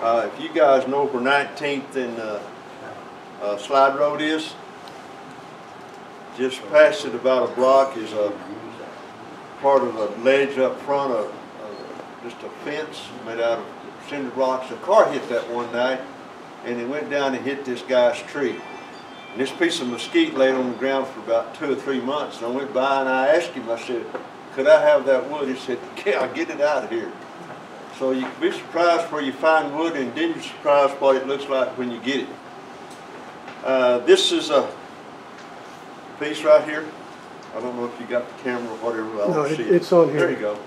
If you guys know where 19th and Slide Road is, just past it about a block is a part of a ledge up front of just a fence made out of cinder blocks. A car hit that one night, and it went down and hit this guy's tree. And this piece of mesquite laid on the ground for about 2 or 3 months. And I went by and I asked him, I said, could I have that wood? He said, yeah, I'll get it out of here. So you can be surprised where you find wood, and then you're surprised what it looks like when you get it. This is a piece right here. I don't know if you got the camera or whatever. I don't see it. It's on here. There you go.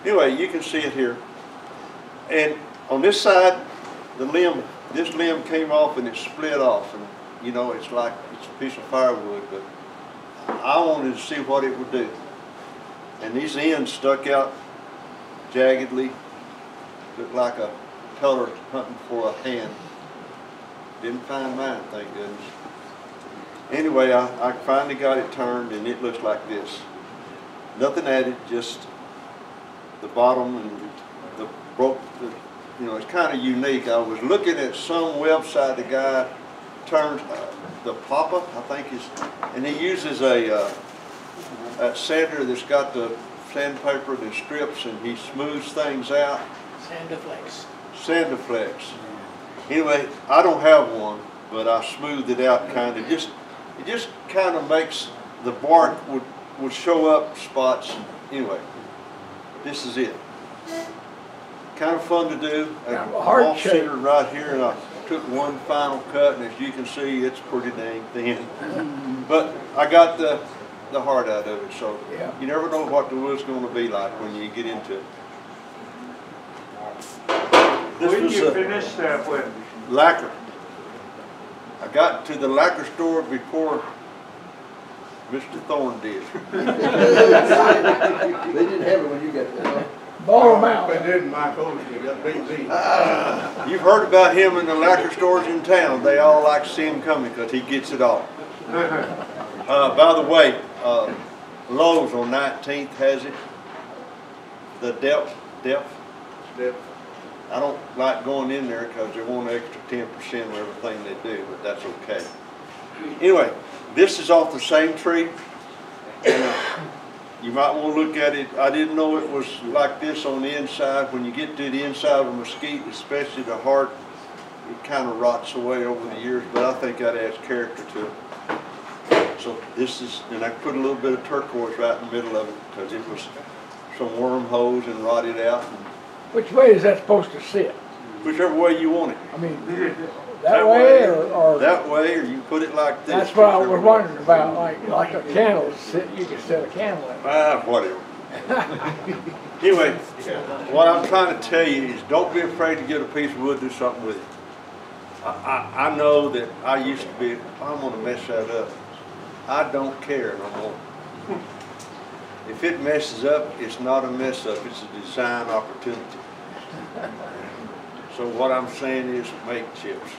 Anyway, you can see it here. And on this side, this limb came off and it split off. And you know, it's like it's a piece of firewood, but I wanted to see what it would do. And these ends stuck out jaggedly, looked like a peller hunting for a hand. Didn't find mine, thank goodness. Anyway, I finally got it turned, and it looks like this. Nothing added, just the bottom and the broke. You know, it's kind of unique. I was looking at some website. The guy turns the papa, I think is, and he uses a sander that's got the sandpaper that strips, and he smooths things out. Sandaflex. Sandaflex. Anyway, I don't have one, but I smoothed it out kind of. It just kind of makes the bark would show up spots. Anyway, this is it. Kind of fun to do. Hard shape right here, and I took one final cut, and as you can see, it's pretty dang thin. But I got the heart out of it, so yeah. You never know what the wood's going to be like when you get into it. When you finished that with? Lacquer. I got to the lacquer store before Mr. Thorne did. They didn't have it when you got there. Ball them out. But didn't Mike Olsen got big beat? You've heard about him in the lacquer stores in town. They all like to see him coming because he gets it all. By the way, Lowe's on 19th has it. The depth. I don't like going in there because they want an extra 10% of everything they do, but that's okay. Anyway, this is off the same tree, and you might want to look at it. I didn't know it was like this on the inside. When you get to the inside of a mesquite, especially the heart, it kind of rots away over the years, but I think that adds character to it. So this is, and I put a little bit of turquoise right in the middle of it because it was some wormholes and rotted out. Which way is that supposed to sit? Whichever way you want it. I mean, that way or that way, or you put it like this. That's what I was wondering about, like a candle. You could set a candle in. Whatever. Anyway, what I'm trying to tell you is don't be afraid to get a piece of wood, do something with it. I know that I used to be, I'm going to mess that up. I don't care no more. If it messes up, it's not a mess up, it's a design opportunity. So what I'm saying is make chips.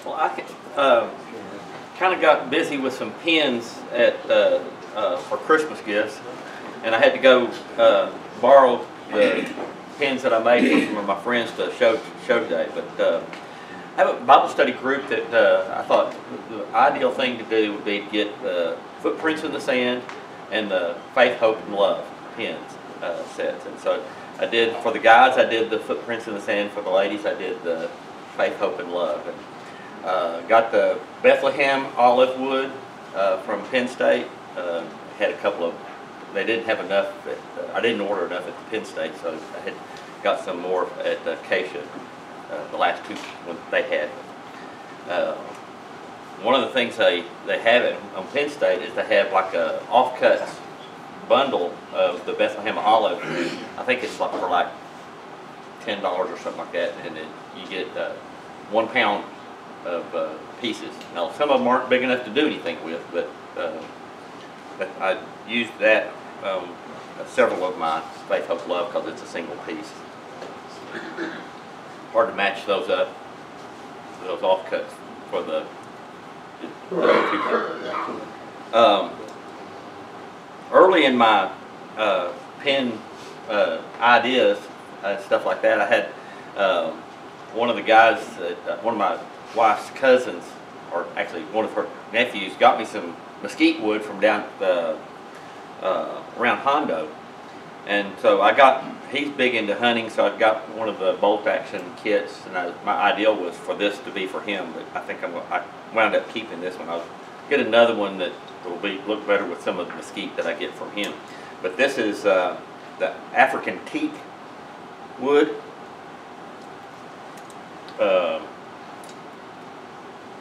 Well, I kind of got busy with some pins for Christmas gifts, and I had to go borrow the pins that I made for some of my friends to show today. But I have a Bible study group that I thought the ideal thing to do would be to get the Footprints in the Sand and the Faith, Hope, and Love pins sets. And so I did, for the guys, I did the Footprints in the Sand. For the ladies, I did the Faith, Hope, and Love. And got the Bethlehem olive wood from Penn State. Had a couple of, they didn't have enough, I didn't order enough at Penn State, so I had got some more at Acacia, the last two when they had. One of the things they have on Penn State is they have like a offcuts bundle of the Bethlehem olive. I think it's like for like $10 or something like that, and then you get 1 pound of pieces. Now some of them aren't big enough to do anything with, but I used that several of my Faith, Hope, Love because it's a single piece. Hard to match those up, those offcuts for the early in my pen ideas stuff like that. I had one of the guys, one of my wife's cousins, or actually one of her nephews, got me some mesquite wood from down around Hondo. And so he's big into hunting, so I've got one of the bolt action kits, and my ideal was for this to be for him, but I think I wound up keeping this one. I'll get another one that will look better with some of the mesquite that I get from him. But this is the African teak wood.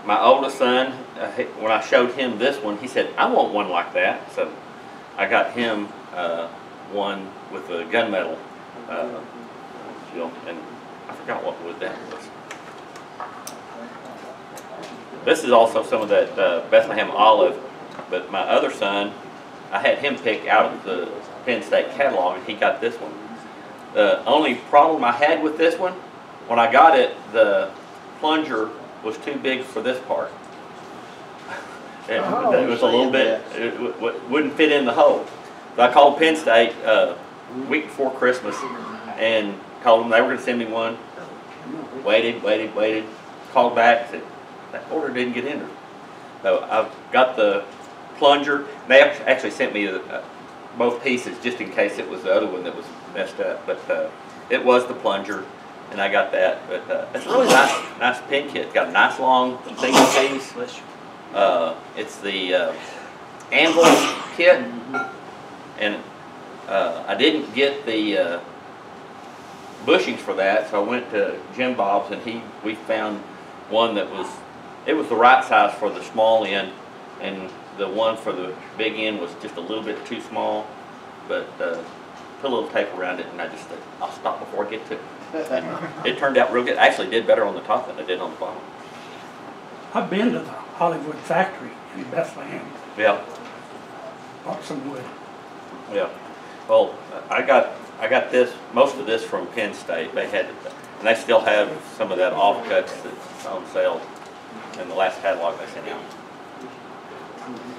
My oldest son, when I showed him this one, he said, "I want one like that." So I got him one with a gunmetal, and I forgot what wood that was. This is also some of that Bethlehem olive, but my other son, I had him pick out of the Penn State catalog, and he got this one. The only problem I had with this one, when I got it, the plunger was too big for this part. It was a little bit, it wouldn't fit in the hole. So I called Penn State week before Christmas and told them they were going to send me one. Waited, called back, said that order didn't get entered. So I've got the plunger. They actually sent me both pieces just in case it was the other one that was messed up. But it was the plunger, and I got that. But it's a really nice pin kit. It's got a nice long single piece. It's the anvil kit, and I didn't get the bushings for that, so I went to Jim Bob's, and we found one that was the right size for the small end, and the one for the big end was just a little bit too small. But put a little tape around it, and I just said, I'll stop before I get to it. And it turned out real good. Actually, did better on the top than it did on the bottom. I've been to the Hollywood factory in Bethlehem. Yeah. Bought some wood. Yeah. Well, I got most of this from Penn State. They had, and they still have some of that offcuts that's on sale in the last catalog they sent out.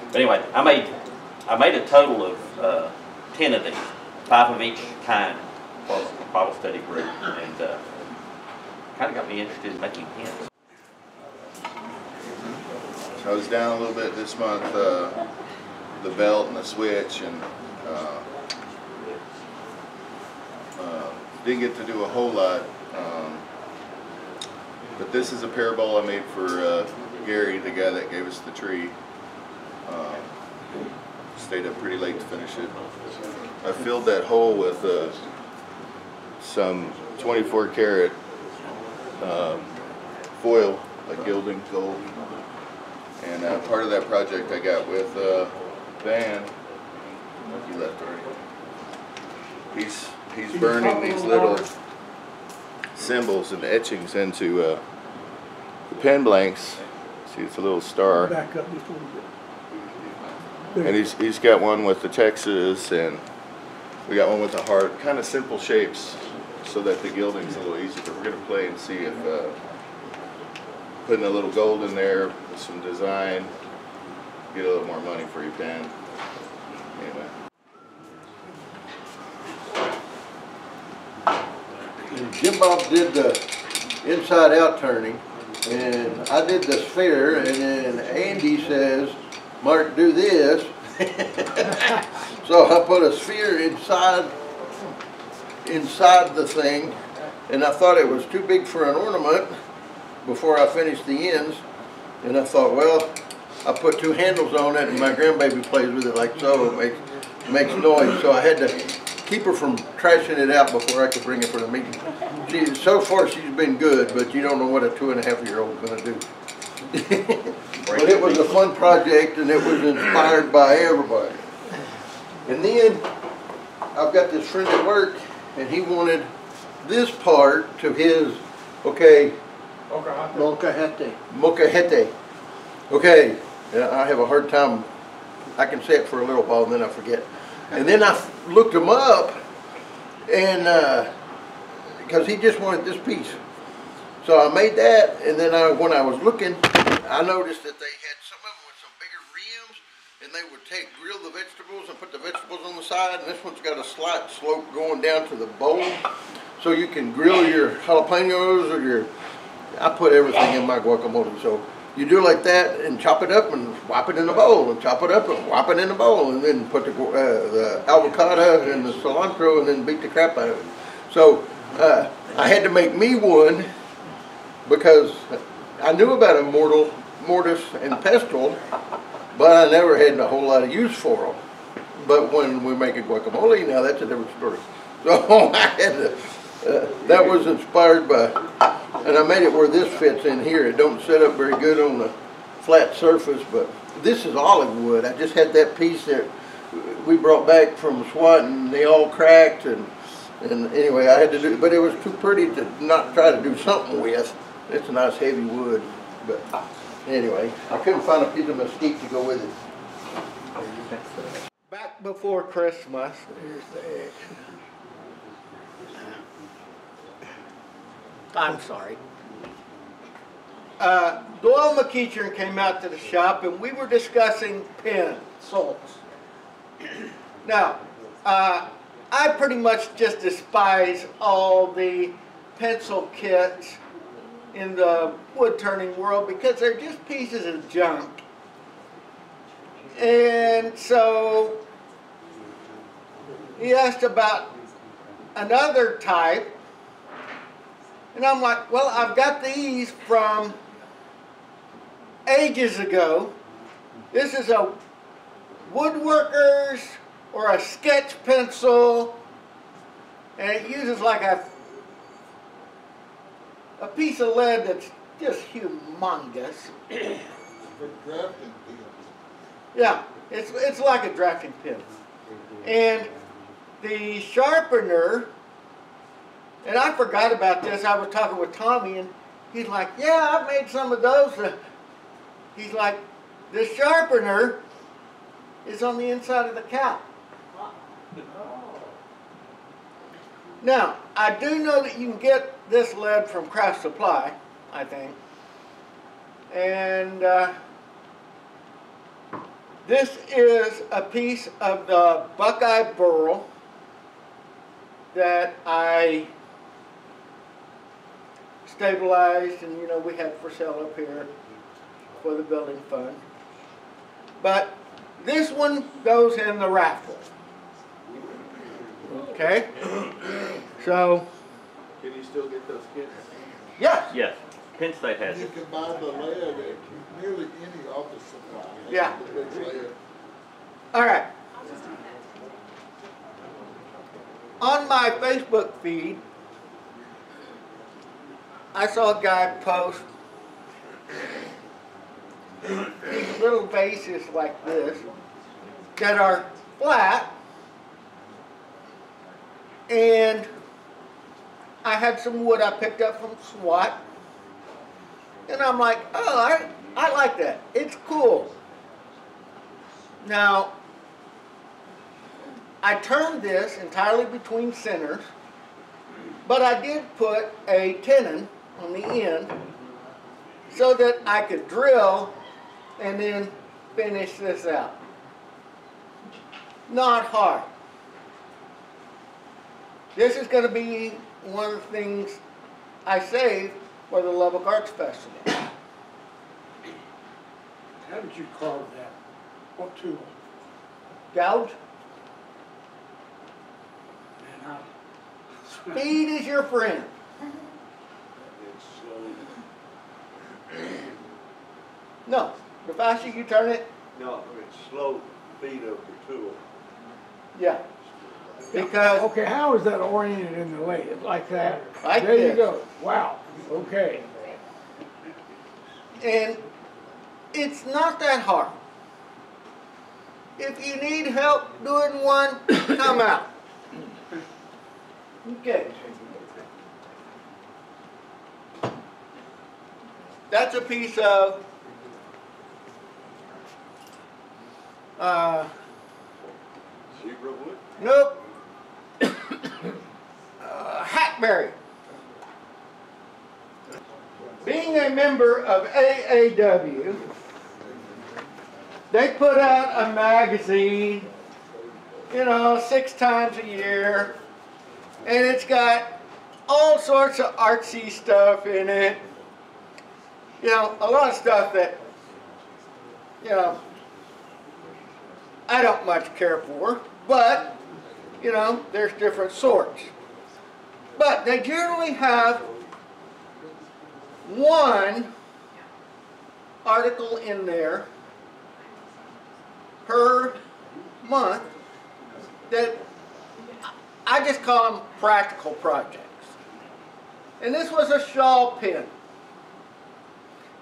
But anyway, I made a total of 10 of these, 5 of each kind for a Bible study group, and kind of got me interested in making pins. I was down a little bit this month, the belt and the switch, and didn't get to do a whole lot. But this is a parabole I made for Gary, the guy that gave us the tree. Stayed up pretty late to finish it. I filled that hole with some 24 karat foil, like gilding, gold. And part of that project I got with Van. He left already. He's burning these little symbols and etchings into the pen blanks. See, it's a little star. Back up just a little bit. And he's got one with the Texas, and we got one with the heart. Kind of simple shapes, so that the gilding's a little easier. But we're gonna play and see if putting a little gold in there with some design, get a little more money for your pen. Anyway. And Jim Bob did the inside out turning, and I did the sphere, and then Andy says, Mark, do this. So I put a sphere inside the thing, and I thought it was too big for an ornament before I finished the ends, and I thought, well, I put 2 handles on it, and my grandbaby plays with it like so. It makes noise, so I had to keep her from trashing it out before I could bring it for the meeting. So far she's been good, but you don't know what a 2.5-year-old is going to do. But it was a fun project, and it was inspired by everybody. And then I've got this friend at work, and he wanted this part to his, okay, Mokahete. Okay, I have a hard time, I can say it for a little while and then I forget. And then I looked him up, and because he just wanted this piece. So I made that, and then when I was looking, I noticed that they had some of them with some bigger rims, and they would grill the vegetables and put the vegetables on the side, and this one's got a slight slope going down to the bowl. so you can grill your jalapenos or your, I put everything in my guacamole. So you do like that and chop it up and whop it in a bowl and chop it up and whop it in a bowl and then put the avocado and the cilantro and then beat the crap out of it. So I had to make me one because I knew about a mortise and pestle, but I never had a whole lot of use for them. But when we make a guacamole, now that's a different story. So I had to, that was inspired by, and I made it where this fits in here. It don't set up very good on the flat surface, but this is olive wood. I just had that piece that we brought back from SWAT and they all cracked and anyway, I had to do, but it was too pretty to not try to do something with. It's a nice heavy wood, but anyway, I couldn't find a piece of mesquite to go with it. Back before Christmas, here's the egg. I'm sorry. Doyle McEachern came out to the shop and we were discussing salts. Now, I pretty much just despise all the pencil kits in the wood turning world because they're just pieces of junk. And so he asked about another type, and I'm like, well, I've got these from ages ago. This is a woodworker's or a sketch pencil, and it uses like a piece of lead that's just humongous. Yeah, it's like a drafting pen. And the sharpener, and I forgot about this, I was talking with Tommy and he's like, yeah, I've made some of those. He's like, the sharpener is on the inside of the cap. Now, I do know that you can get this lead from Craft Supply, I think. And this is a piece of the Buckeye burl that I stabilized and, you know, we had for sale up here for the building fund. But this one goes in the raffle. Okay? So. Can you still get those kits? Yes. Yes. Penn State has You it. can buy the lead at nearly any office supply. Yeah. The big lead. All right. On my Facebook feed, I saw a guy post these little vases like this that are flat, and I had some wood I picked up from SWAT, and I'm like, oh, I like that. It's cool. Now, I turned this entirely between centers, but I did put a tenon on the end so that I could drill and then finish this out. Not hard. This is going to be one of the things I saved for the Lubbock Arts Festival. How did you carve that? What tool? Gouge? Man, Speed is your friend. No, the faster you turn it, No, it's slow feed of the tool. yeah. Because Okay, how is that oriented in the lathe? Like that? Like There this. you go. Wow. Okay. and it's not that hard. If you need help doing one, come out. Okay. That's a piece of Zebra wood? nope. Hackberry. Being a member of AAW, they put out a magazine, you know, 6 times a year, and it's got all sorts of artsy stuff in it. You know, a lot of stuff that, you know, I don't much care for, but, you know, there's different sorts. But they generally have one article in there per month that I just call them practical projects. And this was a shawl pin.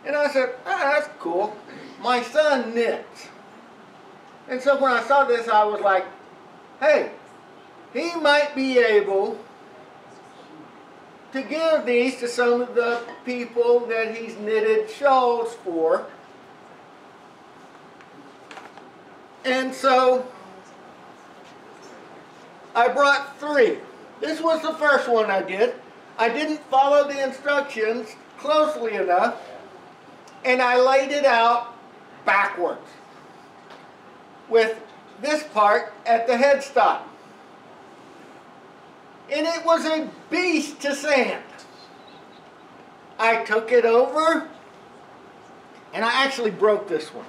And I said, ah, that's cool. My son knits. And so when I saw this, I was like, hey, he might be able to give these to some of the people that he's knitted shawls for. And so I brought 3. This was the first one I did. I didn't follow the instructions closely enough, and I laid it out backwards with this part at the headstock. And it was a beast to sand. I took it over, and I actually broke this one.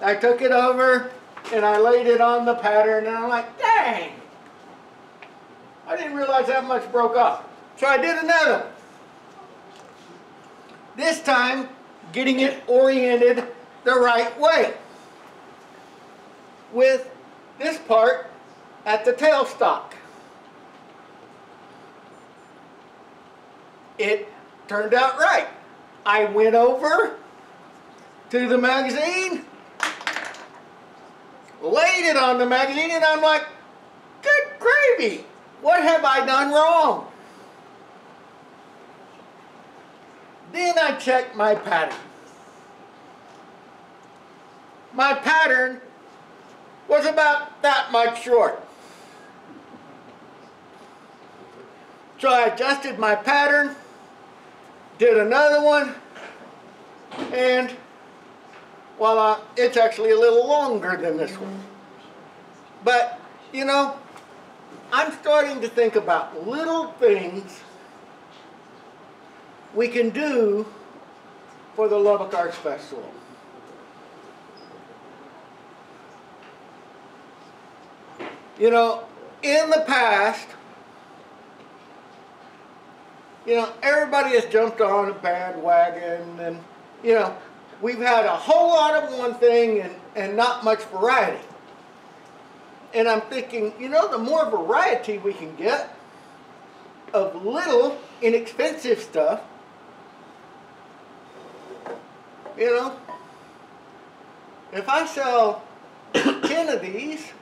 I took it over, and I laid it on the pattern, and I'm like, dang! I didn't realize that much broke off. So I did another one. This time, getting it oriented the right way, with this part at the tailstock. It turned out right. I went over to the magazine, laid it on the magazine, and I'm like, good gravy, what have I done wrong? Then I checked my pattern. My pattern was about that much short. So I adjusted my pattern, did another one, and voila, it's actually a little longer than this one. But, you know, I'm starting to think about little things we can do for the Lubbock Arts Festival. You know, in the past, you know, everybody has jumped on a bandwagon, and, you know, we've had a whole lot of one thing and not much variety. And I'm thinking, you know, the more variety we can get of little, inexpensive stuff, you know, if I sell 10 of these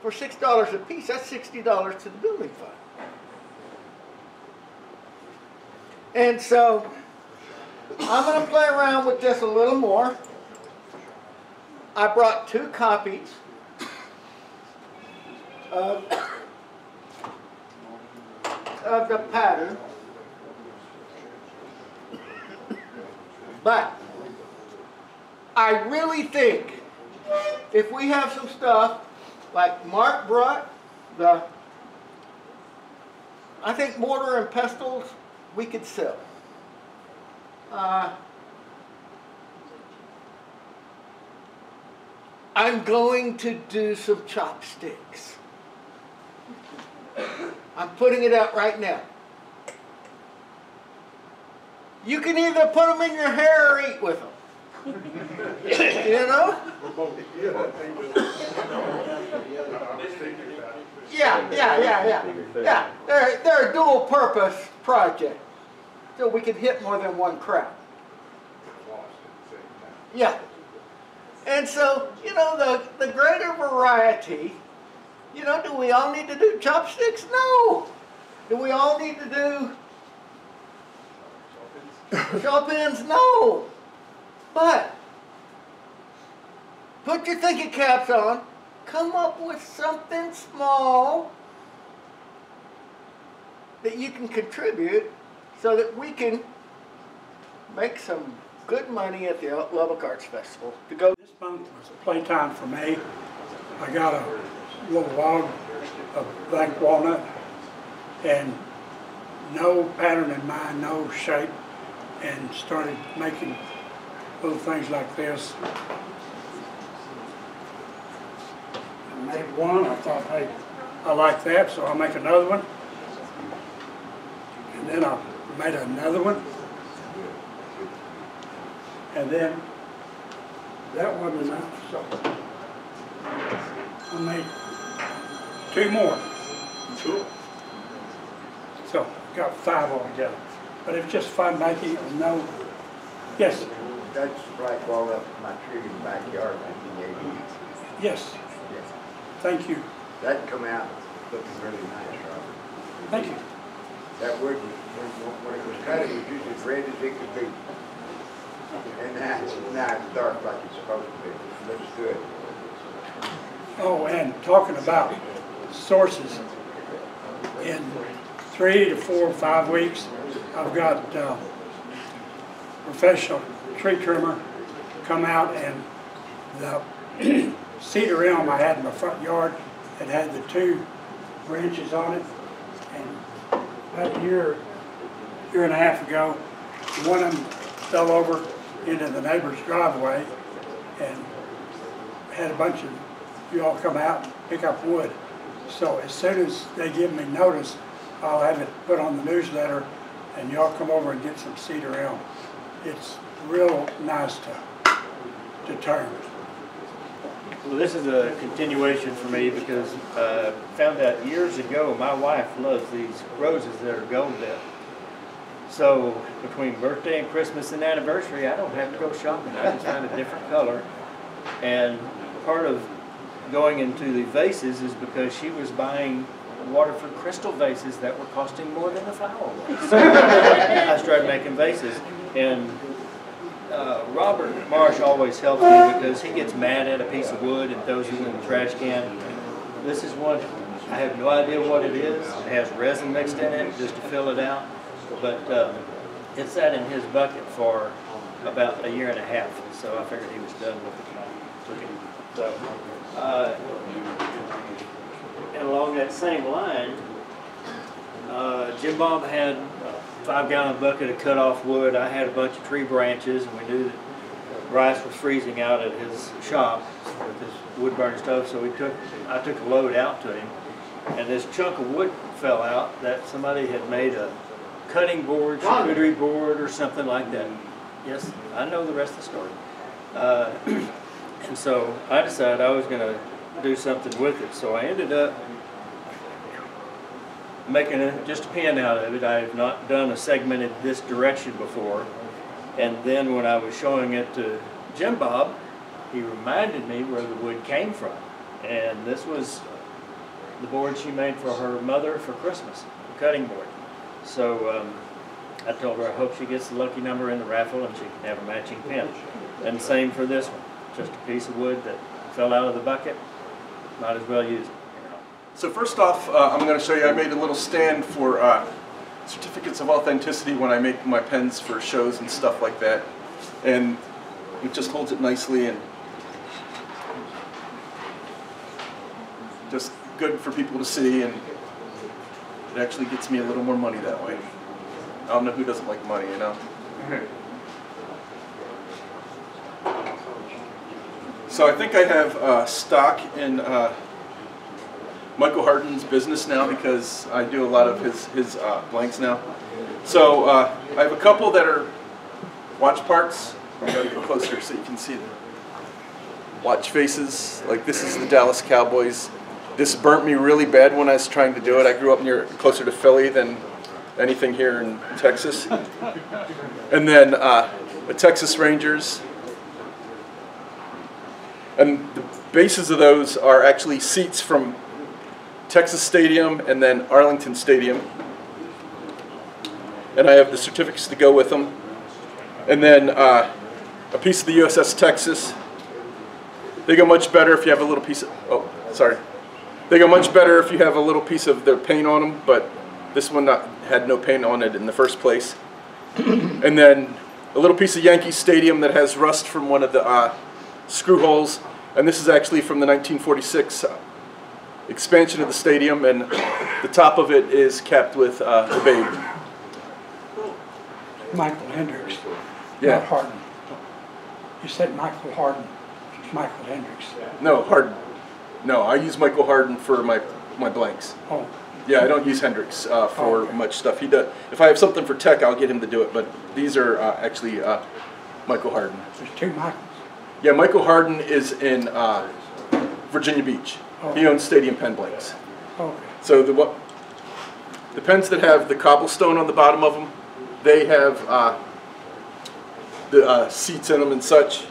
for $6 a piece, that's $60 to the building fund. And so I'm going to play around with this a little more. I brought 2 copies of the pattern. But I really think if we have some stuff like Mark brought, I think mortar and pestles we could sell. I'm going to do some chopsticks. I'm putting it out right now. You can either put them in your hair or eat with them. You know? Yeah. They're a dual purpose project. So we can hit more than one crowd. Yeah. And so, you know, the greater variety, you know, do we all need to do chopsticks? No. Do we all need to do shawl pins? No. But put your thinking caps on, come up with something small that you can contribute so that we can make some good money at the Lubbock Arts Festival. To go. This month was playtime for me. I got a little log of black walnut, and no pattern in mind, no shape, and started making little things like this. I made one, I thought, hey, I like that, so I'll make another one. And then I made another one. And then that wasn't enough, so I made 2 more. Cool. So got 5 altogether. But it's just fun making it with no, yes, That's like all up my tree in the backyard, 1980. yes, Yes. thank you, That come out looking really nice, Robert. thank you. That wood, when it was cut, it was just as red as it could be. And now it's dark like it's supposed to be. It looks good. Oh, and talking about sources, in 3 to 4 or 5 weeks, I've got professional tree trimmer come out, and the cedar elm I had in my front yard that had the 2 branches on it, and about a year and a half ago, one of them fell over into the neighbor's driveway, and had a bunch of you all come out and pick up wood. So as soon as they give me notice, I'll have it put on the newsletter, and y'all come over and get some cedar elm. It's real nice to turn. Well, this is a continuation for me because found out years ago my wife loves these roses that are gold dip. So between birthday and Christmas and anniversary, I don't have to go shopping. I just find a different color. And part of going into the vases is because she was buying Waterford crystal vases that were costing more than the flower was. So I started making vases. And Robert Marsh always helps me because he gets mad at a piece of wood and throws it in the trash can. This is one, I have no idea what it is. It has resin mixed in it just to fill it out. But it sat in his bucket for about a year and a half, so I figured he was done with it. Took it. So, and along that same line, Jim Bob had a 5-gallon bucket of cut off wood. I had a bunch of tree branches, and we knew that Bryce was freezing out at his shop with his wood burning stove, so I took a load out to him, and this chunk of wood fell out that somebody had made a cutting board, charcuterie board, or something like that. Yes, I know the rest of the story. And so I decided I was going to do something with it. So I ended up making just a pen out of it. I have not done a segmented this direction before. And then when I was showing it to Jim Bob, he reminded me where the wood came from. And this was the board she made for her mother for Christmas, the cutting board. So I told her I hope she gets the lucky number in the raffle and she can have a matching pen. And same for this one, just a piece of wood that fell out of the bucket, might as well use it. So first off, I'm going to show you, I made a little stand for certificates of authenticity when I make my pens for shows and stuff like that. And it just holds it nicely and just good for people to see, and it actually gets me a little more money that way. I don't know who doesn't like money, you know? So I think I have stock in Michael Harden's business now because I do a lot of his blanks now. So I have a couple that are watch parts. I gotta get closer so you can see the watch faces. Like this is the Dallas Cowboys. This burnt me really bad when I was trying to do it. I grew up closer to Philly than anything here in Texas. And then the Texas Rangers. And the bases of those are actually seats from Texas Stadium and then Arlington Stadium. And I have the certificates to go with them. And then a piece of the USS Texas. They go much better if you have a little piece of, oh, sorry. They go much better if you have a little piece of their paint on them, but this one had no paint on it in the first place. And then a little piece of Yankee Stadium that has rust from one of the screw holes, and this is actually from the 1946 expansion of the stadium, and the top of it is capped with the Babe. Michael Hendricks, Yeah. not Harden. You said Michael Harden, Michael Hendricks. No, Harden. No, I use Michael Harden for my blanks. Oh, Yeah, I don't use Hendricks for much stuff. He does. If I have something for tech, I'll get him to do it. But these are actually Michael Harden. there's two Michaels. Yeah, Michael Harden is in Virginia Beach. He owns Stadium Pen Blanks. Okay. So the pens that have the cobblestone on the bottom of them, they have the seats in them and such.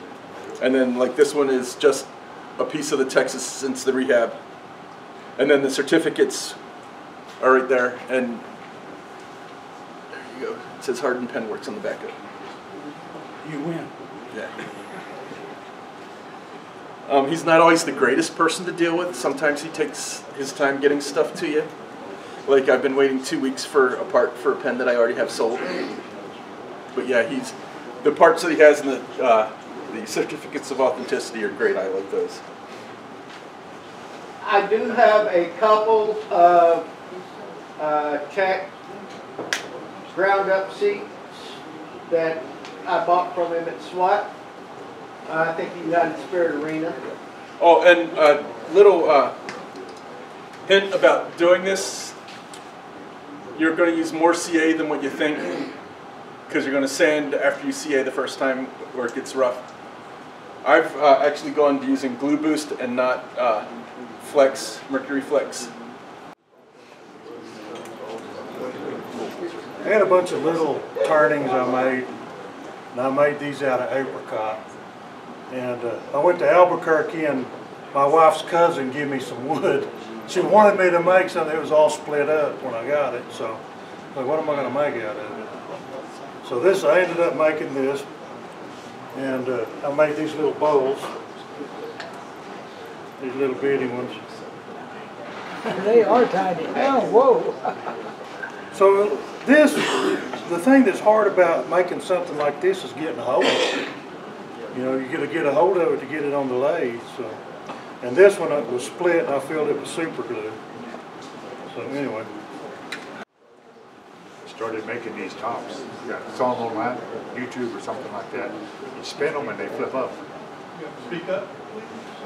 And then like this one is just a piece of the Texas since the rehab. And then the certificates are right there. And there you go. It says Harden Pen Works on the back of it. You win. Yeah. He's not always the greatest person to deal with. Sometimes he takes his time getting stuff to you. Like I've been waiting 2 weeks for a part for a pen that I already have sold. But yeah, the parts that he has in the certificates of authenticity are great. I like those. I do have a couple of Czech ground up seats that I bought from him at SWAT. I think United Spirit Arena. Oh, and a little hint about doing this. You're going to use more CA than what you think, because you're going to sand after you CA the first time where it gets rough. I've actually gone to using Glue Boost and not Flex, Mercury Flex. I had a bunch of little turnings I made, and I made these out of apricot. And I went to Albuquerque, and my wife's cousin gave me some wood. She wanted me to make something that was all split up when I got it, so like, what am I going to make out of it? So I ended up making this, and I made these little bowls, these little bitty ones. They are tiny. Oh, whoa. So the thing that's hard about making something like this is getting a hold of it. You know, you got to get a hold of it to get it on the lathe. So, and this one was split, and I filled it with super glue. So anyway. Started making these tops. You saw them online, YouTube or something like that. You spin them and they flip up. Speak up.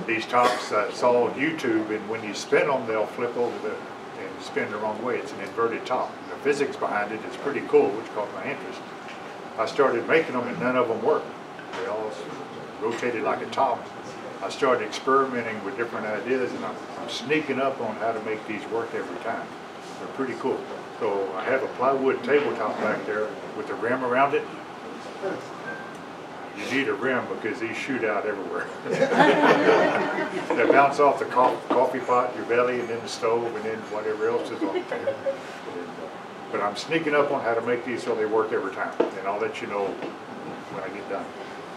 These tops I saw on YouTube, and when you spin them, they'll flip over and spin the wrong way. It's an inverted top. The physics behind it is pretty cool, which caught my interest. I started making them and none of them worked. They all rotated like a top. I started experimenting with different ideas, and I'm sneaking up on how to make these work every time. They're pretty cool. So I have a plywood tabletop back there with a rim around it. You need a rim because these shoot out everywhere. They bounce off the coffee pot, your belly, and then the stove, and then whatever else is on the table. But I'm sneaking up on how to make these so they work every time, and I'll let you know when I get done.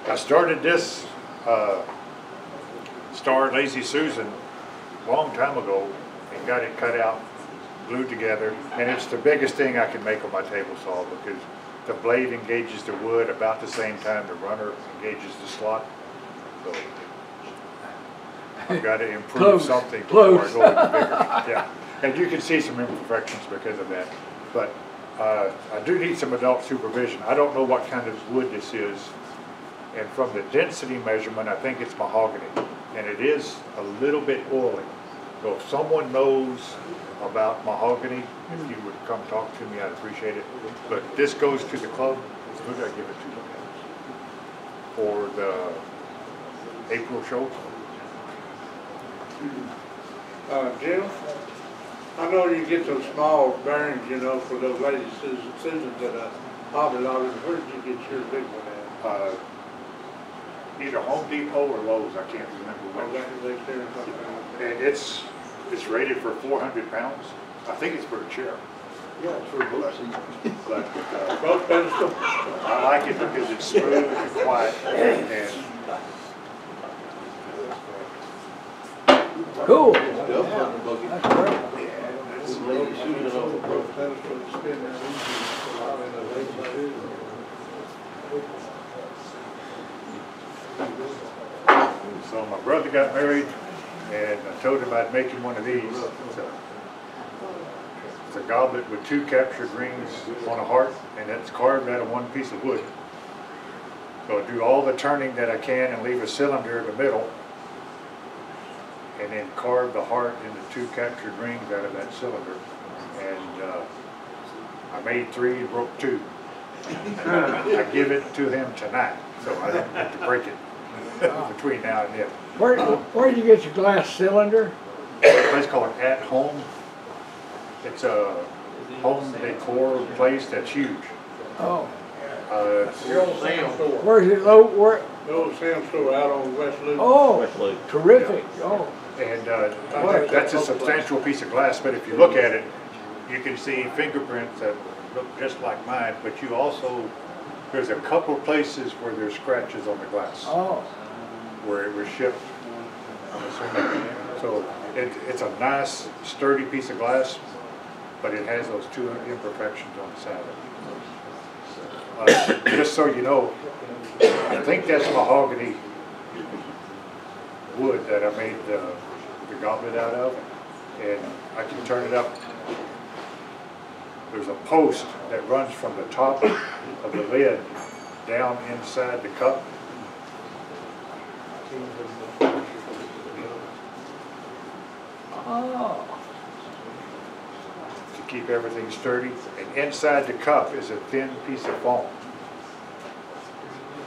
I started this Star Lazy Susan a long time ago and got it cut out, glued together, and it's the biggest thing I can make on my table saw because the blade engages the wood about the same time the runner engages the slot. So I've got to improve something before I go any bigger. Yeah, and you can see some imperfections because of that. But I do need some adult supervision. I don't know what kind of wood this is. And from the density measurement, I think it's mahogany. And it is a little bit oily. So if someone knows about mahogany, if you would come talk to me, I'd appreciate it. But this goes to the club. Who did I give it to? For the April show. Jim, I know you get those small bearings, you know, for those Lady Susans at Hobby Lobby. Where did you get your big one at? Either Home Depot or Lowe's, I can't remember which. And it's rated for 400 pounds. I think it's for a chair. Yeah, it's for both seats. But Both pedestals. I like it because it's smooth and quiet and Cool. That's great. Both pedestals spin there easy. so my brother got married And I told him I'd make him one of these. It's a goblet with 2 captured rings on a heart, and it's carved out of 1 piece of wood. So I do all the turning that I can and leave a cylinder in the middle, and then carve the heart into 2 captured rings out of that cylinder. And I made 3 and broke 2. I give it to him tonight, so I don't have to break it between now and then. Where did you get your glass cylinder? A place called At Home. It's a home decor place that's huge. Oh. The old Sam store. Where's it low? Where? The old Sam store out on West Loop. Oh, terrific. Oh. And that's a substantial piece of glass, but if you look at it, you can see fingerprints that look just like mine, but you also, there's a couple places where there's scratches on the glass. Oh. Where it was shipped, I'm assuming. So it's a nice, sturdy piece of glass, but it has those 2 imperfections on the side of it. Just so you know, I think that's mahogany wood that I made the goblet out of, and I can turn it up. There's a post that runs from the top of the lid down inside the cup. Oh. To keep everything sturdy. And inside the cup is a thin piece of foam.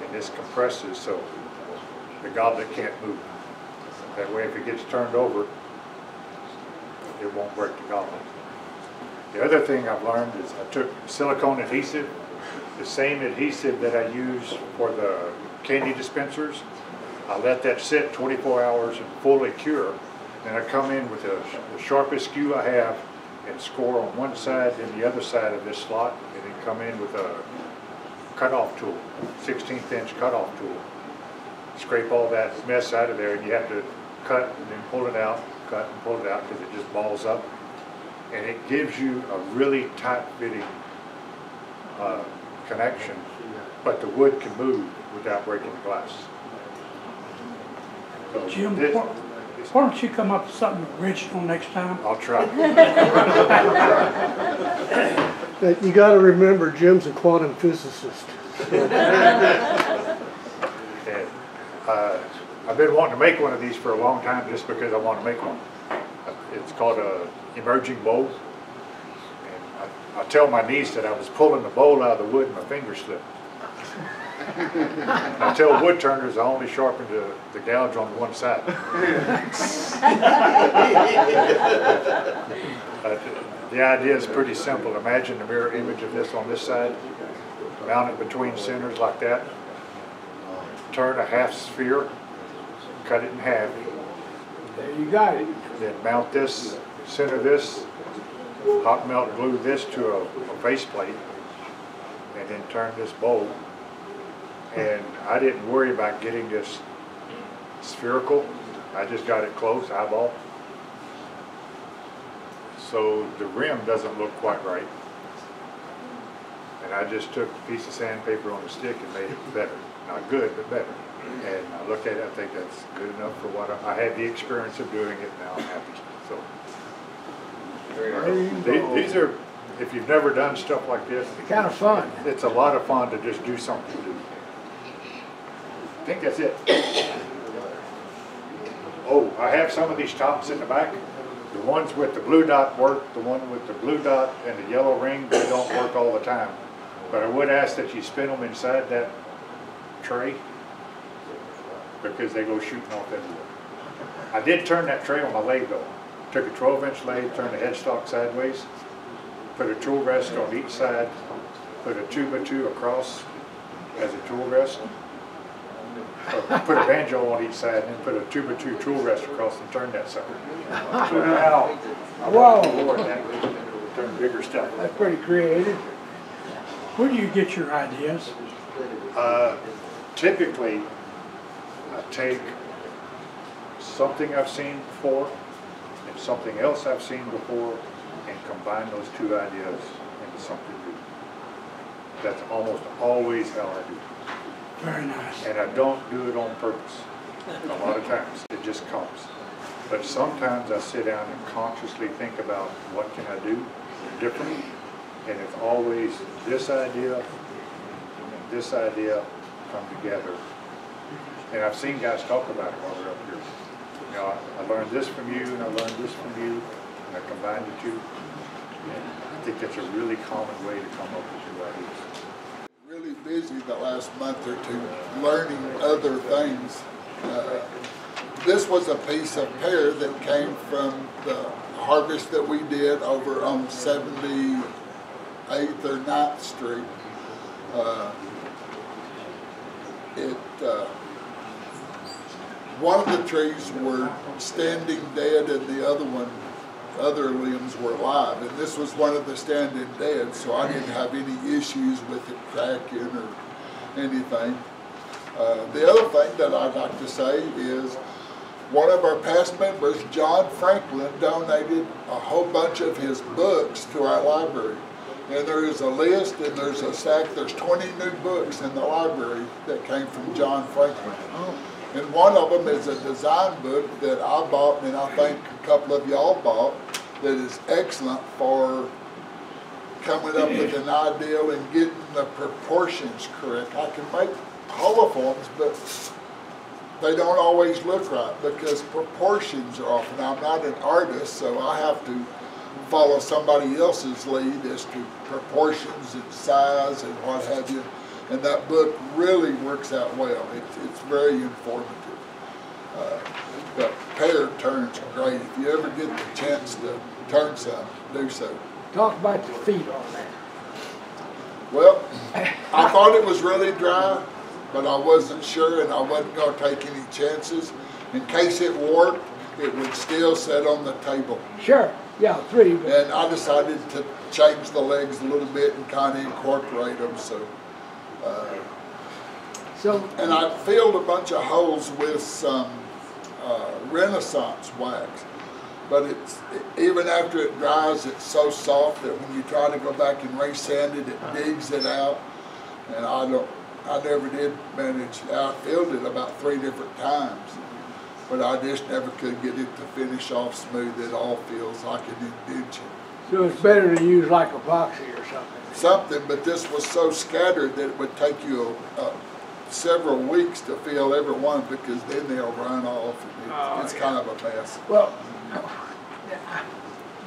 And this compresses so the goblet can't move. That way if it gets turned over, it won't break the goblet. The other thing I've learned is I took silicone adhesive, the same adhesive that I use for the candy dispensers. I let that sit 24 hours and fully cure. Then I come in with the sharpest skew I have and score on one side and the other side of this slot, and then come in with a cutoff tool, 16th inch cutoff tool. Scrape all that mess out of there, and you have to cut and then pull it out, cut and pull it out because it just balls up. And it gives you a really tight fitting connection, but the wood can move without breaking the glass. So Jim, why don't you come up with something original next time? I'll try. You got to remember, Jim's a quantum physicist. And, I've been wanting to make one of these for a long time just because I want to make one. It's called a emerging bowl. And I tell my niece that I was pulling the bowl out of the wood and my finger slipped. I tell wood turners I only sharpened the gouge on one side. The idea is pretty simple. Imagine the mirror image of this on this side, mount it between centers like that, turn a half sphere, cut it in half. There you got it. Then mount this, center this, hot melt glue this to a faceplate, and then turn this bowl. And I didn't worry about getting this spherical. I just got it close, eyeball. So the rim doesn't look quite right. And I just took a piece of sandpaper on a stick and made it better. Not good, but better. And I look at it, I think that's good enough for what I had the experience of doing it, now I'm happy. So these are, if you've never done stuff like this, kind of fun. It's a lot of fun to just do something new. I think that's it. Oh, I have some of these tops in the back. The ones with the blue dot work, the one with the blue dot and the yellow ring, they don't work all the time. But I would ask that you spin them inside that tray because they go shooting off everywhere. I did turn that tray on my lathe though. Took a 12-inch lathe, turned the headstock sideways, put a tool rest on each side, put a 2x2 across as a tool rest, put a banjo on each side, and then put a 2x2 tool rest across and turn that sucker. So now, whoa, Lord, that turn bigger stuff. That's pretty creative. Where do you get your ideas? Typically, I take something I've seen before and something else I've seen before and combine those two ideas into something new. That's almost always how I do it. Very nice. And I don't do it on purpose. A lot of times it just comes. But sometimes I sit down and consciously think about what can I do differently, and it's always this idea and this idea come together. And I've seen guys talk about it while they're up here. You know, I learned this from you, and I learned this from you, and I combined the two. And I think that's a really common way to come up with new ideas. Really busy the last month or two learning other things. This was a piece of pear that came from the harvest that we did over on 78th or 9th Street. One of the trees were standing dead and the other limbs were alive. And this was one of the standing dead, so I didn't have any issues with it cracking or anything. The other thing that I'd like to say is one of our past members, John Franklin, donated a whole bunch of his books to our library. And there is a list and there's a stack, there's 20 new books in the library that came from John Franklin. And one of them is a design book that I bought, and I think a couple of y'all bought, that is excellent for coming up with an ideal and getting the proportions correct. I can make holoforms, but they don't always look right because proportions are off. And I'm not an artist, so I have to follow somebody else's lead as to proportions and size and what have you. And that book really works out well. It's very informative. The pear turns great. If you ever get the chance to turn some, do so. Talk about the feet on that. Well, I thought it was really dry, but I wasn't sure, and I wasn't going to take any chances. In case it warped, it would still sit on the table. Sure, yeah, 3. And I decided to change the legs a little bit and kind of incorporate them. And I filled a bunch of holes with some Renaissance wax. But even after it dries, it's so soft that when you try to go back and re-sand it, it digs it out. And I never did manage. I filled it about 3 different times, but I just never could get it to finish off smooth. It all feels like an indention. So it's better to use like epoxy or something. But this was so scattered that it would take you several weeks to fill every one, because then they'll run off, and it's kind of a mess. Well,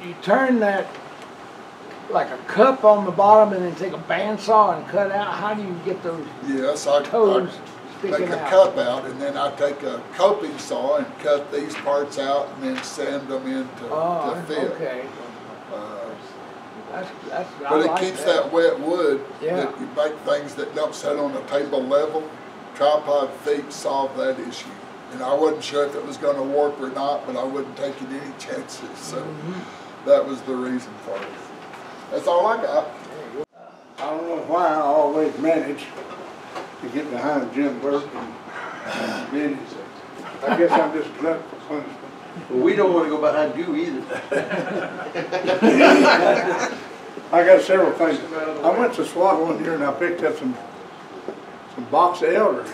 you turn that like a cup on the bottom and then take a bandsaw and cut out. How do you get those toes sticking make a out? cup out, and then I take a coping saw and cut these parts out and then sand them in to fit. Okay. But it keeps that wet wood that you make things that don't sit on the table level. Tripod feet solve that issue. And I wasn't sure if it was going to warp or not, but I wasn't taking any chances. So that was the reason for it. That's all I got. I don't know why I always manage to get behind Jim Burke and Benny. I guess I'm just glad for punishment. Well, we don't want to go behind you either. I got several things. I went to SWAT one year and I picked up some box elder.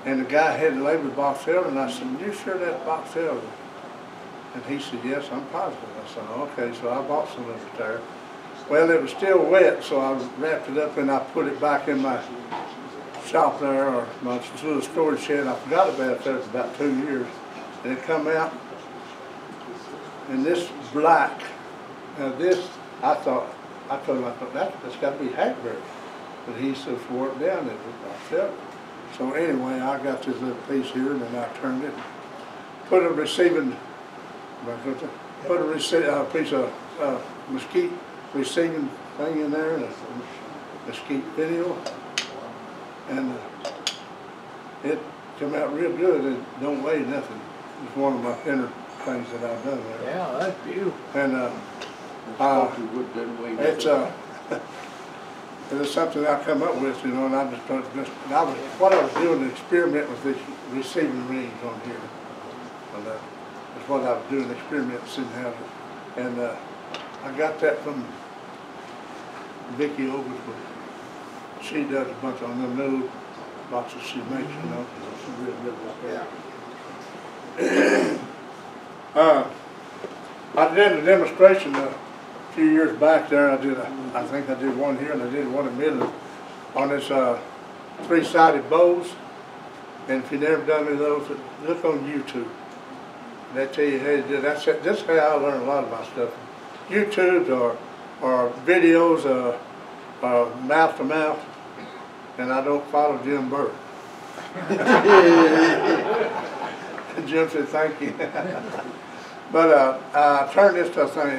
And the guy had labeled box elder, and I said, "You sure that's box elder?" And he said, "Yes, I'm positive." I said, "Okay," so I bought some of it there. Well, it was still wet, so I wrapped it up and I put it back in my shop there, or my little storage shed. I forgot about it there for about 2 years. And it come out, and this black. Now this, I told him, that's got to be hackberry. But he said, swore it down, it was box elder. So anyway, I got this little piece here, and then I turned it, put a receiving, put a piece of mesquite receiving thing in there, and a mesquite video, and it come out real good. It don't weigh nothing. It's one of my thinner things that I've done there. Yeah, that's beautiful. And it's something I come up with, you know, and I what I was doing to experiment with these receiving rings on here. And that's what I was doing, experiments in how to, and I got that from Vicki Overswood. She does a bunch on them little boxes she makes, you know. She's real good like that. I did a demonstration a few years back there. I think I did one here and I did one in Midland on this three-sided bows. And if you've never done any of those, look on YouTube. They tell you how to do that. That's how I learned a lot of my stuff. YouTube or videos, mouth to mouth, and I don't follow Jim Burke. Jim said thank you. But I turned this to a thing,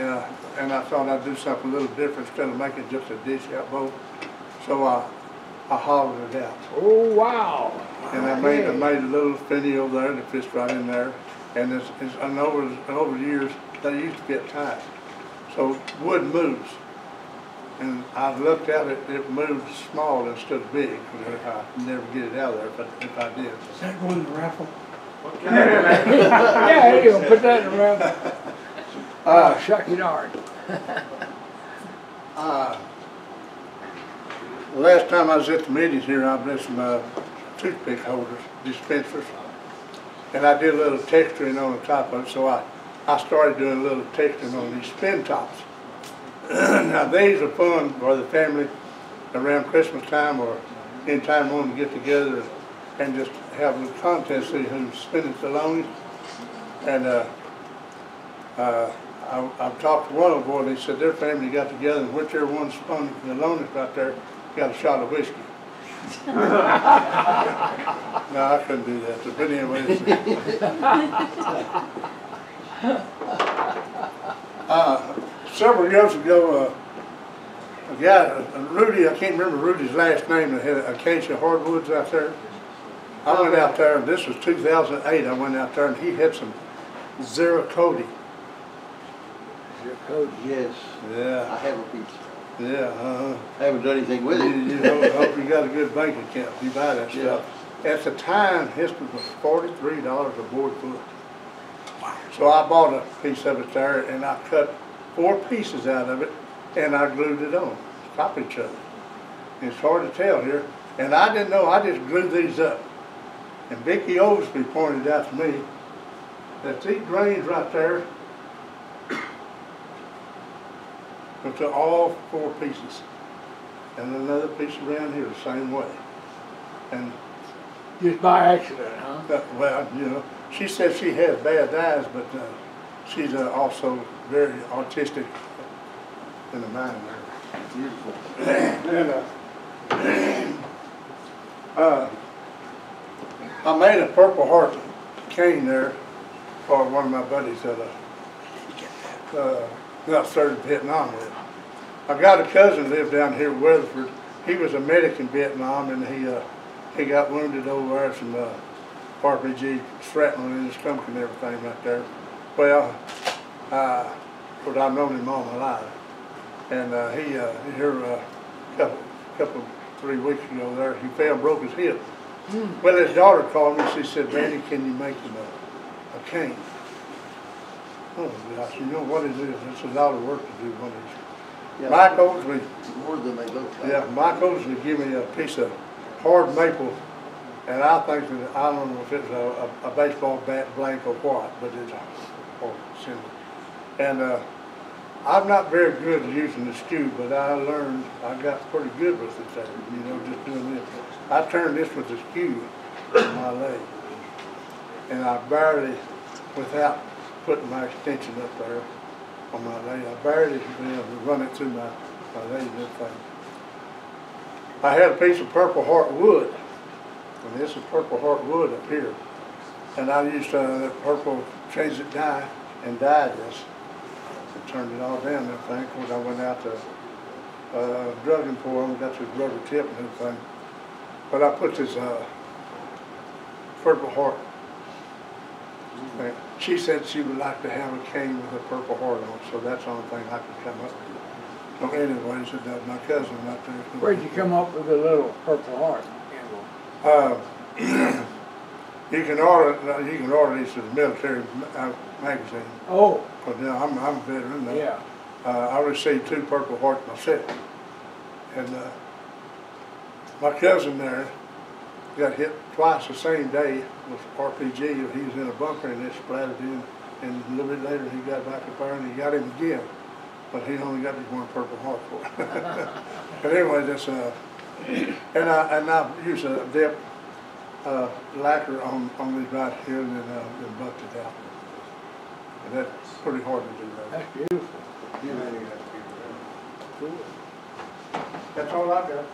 and I thought I'd do something a little different instead of making just a dish out bowl. So I hollowed it out. Oh wow! And I made a little finial there that fits right in there. And over the years they used to get tight. So wood moves. And I looked at it, it moved small instead of big. I'd never get it out of there if I did. Is that going to raffle? Yeah, you gonna put that in the raffle. Shucky darn. The last time I was at the meetings here, I blessed some toothpick holders, dispensers. And I did a little texturing on the top of it, so I started doing a little texturing on these spin tops. Now these are fun for the family around Christmas time or any time we want to get together and just have a little contest, see who's spinning the longest. And I've talked to one of the boys, and he said their family got together and whichever one spun the longest right there got a shot of whiskey. No, I couldn't do that. But anyway, several years ago, a guy, Rudy, I can't remember Rudy's last name, that had Acacia Hardwoods out there. I went out there, and this was 2008, I went out there, and he had some Zeracody. Zeracody, yes. Yeah. I have a piece. Yeah, I haven't done anything with it. You hope you got a good bank account if you buy that stuff. At the time, history was $43 a board foot. So I bought a piece of it there, and I cut 4 pieces out of it, and I glued it on, top each other. It's hard to tell here, and I didn't know, I just glued these up. And Vicki Ovesby pointed out to me that these grains right there go to all 4 pieces. And another piece around here the same way. And just by accident, huh? Well, you know, she said she has bad eyes, but she's also very artistic in the mind there. Beautiful. And I made a Purple Heart cane there for one of my buddies that got started in Vietnam with. I got a cousin lived down here in Weatherford. He was a medic in Vietnam, and he got wounded over there, some RPG shrapnel in his stomach and everything right there. Well, but I've known him all my life, and he here a couple 3 weeks ago there, he fell and broke his hip. Well, his daughter called me. She said, "Randy, can you make him a cane?" Oh gosh, you know what it is? It's a lot of work to do one of these. Yeah, Mike Oldsley, more than they look like. yeah, Mike Oldsley gave me a piece of hard maple, and I think that, I don't know if it's a baseball bat blank or what, but it's a hard symbol. And I'm not very good at using the skew, but I learned, I got pretty good with it there, you know, just doing this. I turned this with the skew on my leg, and I barely, without putting my extension up there on my leg, I barely been able to run it through my leg and everything. I had a piece of Purple Heart wood, and this is Purple Heart wood up here, and I used that purple transit dye and dyed this. I turned it all down and everything. Of course, I went out to drug him for them, got this rubber tip and everything. But I put this Purple Heart. She said she would like to have a cane with a Purple Heart on it, so that's the only thing I could come up with. So anyways, my cousin right there. Where'd you come up with a little Purple Heart? You can order these at the military magazine. Oh. But now I'm a veteran. Yeah. I received 2 Purple Hearts myself, and my cousin there got hit twice the same day with RPG. He was in a bunker and it splattered in And a little bit later, he got back up there and he got him again, but he only got this one Purple Heart for it. But anyway, that's and I used a dip lacquer on this right here and then bucked it out. And that's pretty hard to do that. That's beautiful. Cool. That's all I got.